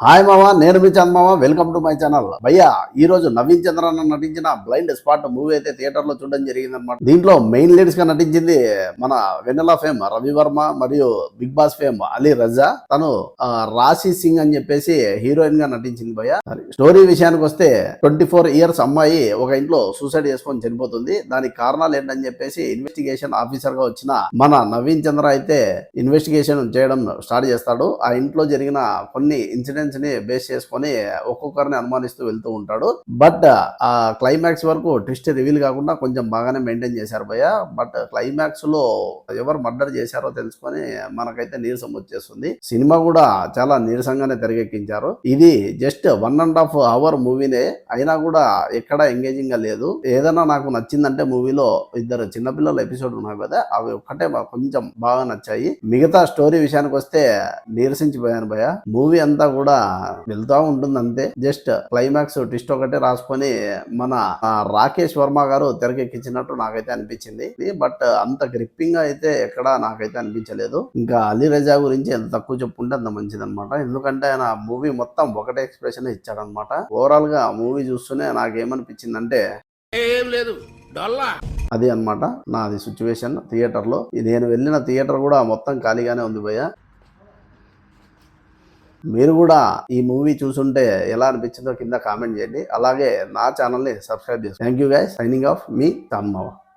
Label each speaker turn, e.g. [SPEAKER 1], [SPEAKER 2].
[SPEAKER 1] Hi మామ, నేను మీ చంద్ మామ. Welcome to my channel. భయ్యా, ఈ రోజు నవీన్ చంద్రన్ నటించిన బ్లైండ్ స్పాట్ మూవీ అయితే థియేటర్ లో చూడడం జరిగింది అనమాట. దీంట్లో మెయిన్ లీడ్స్ గా నటించింది మన వెన్నెలా ఫేమ్ రవి వర్మ మరియు బిగ్ బాస్ ఫేమ్ అలీ రజా. తను రాశి సింగ్ అని చెప్పేసి హీరోయిన్ గా నటించింది భయ్యా. స్టోరీ విషయానికి వస్తే 24 ఇయర్స్ అమ్మాయి ఒక ఇంట్లో సూసైడ్ చేసుకొని చనిపోతుంది. దానికి కారణాలు ఏంటని చెప్పేసి ఇన్వెస్టిగేషన్ ఆఫీసర్ గా వచ్చిన మన నవీన్ చంద్ర అయితే ఇన్వెస్టిగేషన్ చేయడం స్టార్ట్ చేస్తాడు. ఆ ఇంట్లో జరిగిన కొన్ని ఇన్సిడెంట్స్ ని బేస్ చేసుకొని ఒక్కొక్కరిని అనుమానిస్తూ వెళ్తూ ఉంటాడు. బట్ ఆ క్లైమాక్స్ వరకు ట్విస్ట్ రివీల్ కాకుండా కొంచెం బాగానే మెయింటైన్ చేశారు భయ్య. బట్ క్లైమాక్స్ లో ఎవరు మర్డర్ చేశారో తెలుసుకొని మనకైతే నీరసం వచ్చేస్తుంది. సినిమా కూడా చాలా నీరసంగానే తెరకెక్కించారు. ఇది జస్ట్ 1.5 అవర్ మూవీనే అయినా కూడా ఎక్కడ ఎంగేజింగ్ గా లేదు. ఏదైనా నాకు నచ్చిందంటే మూవీలో ఇద్దరు చిన్నపిల్లల ఎపిసోడ్ ఉన్నాయి కదా, అవి ఒక్కటే కొంచెం బాగా నచ్చాయి. మిగతా స్టోరీ విషయానికి వస్తే నీరసించిపోయాను భయ్య. మూవీ అంతా కూడా వెళ్తా ఉంటుంది అంతే. జస్ట్ క్లైమాక్స్ ట్విస్ట్ ఒకటే రాసుకొని మన రాకేష్ వర్మ గారు తెరకెక్కించినట్టు నాకైతే అనిపించింది. బట్ అంత గ్రిప్పింగ్ అయితే ఎక్కడ నాకైతే అనిపించలేదు. ఇంకా అలీ రజా గురించి ఎంత తక్కువ చెప్పుకుంటే అంత మంచిది అనమాట. ఎందుకంటే ఆయన మూవీ మొత్తం ఒకటే ఎక్స్ప్రెషన్ ఇచ్చాడనమాట. ఓవరాల్ గా మూవీ చూస్తూనే నాకేమనిపించింది అంటే ఏం లేదు, అది అనమాట నాది సిచ్యువేషన్ థియేటర్ లో. నేను వెళ్ళిన థియేటర్ కూడా మొత్తం ఖాళీగానే ఉంది భయ్య. మీరు కూడా ఈ మూవీ చూసుంటే ఎలా అనిపించిందో కింద కామెంట్ చేయండి. అలాగే నా ఛానల్ని సబ్స్క్రైబ్ చేసుకోండి. Thank you guys. Signing off మీ చంద్ మామ.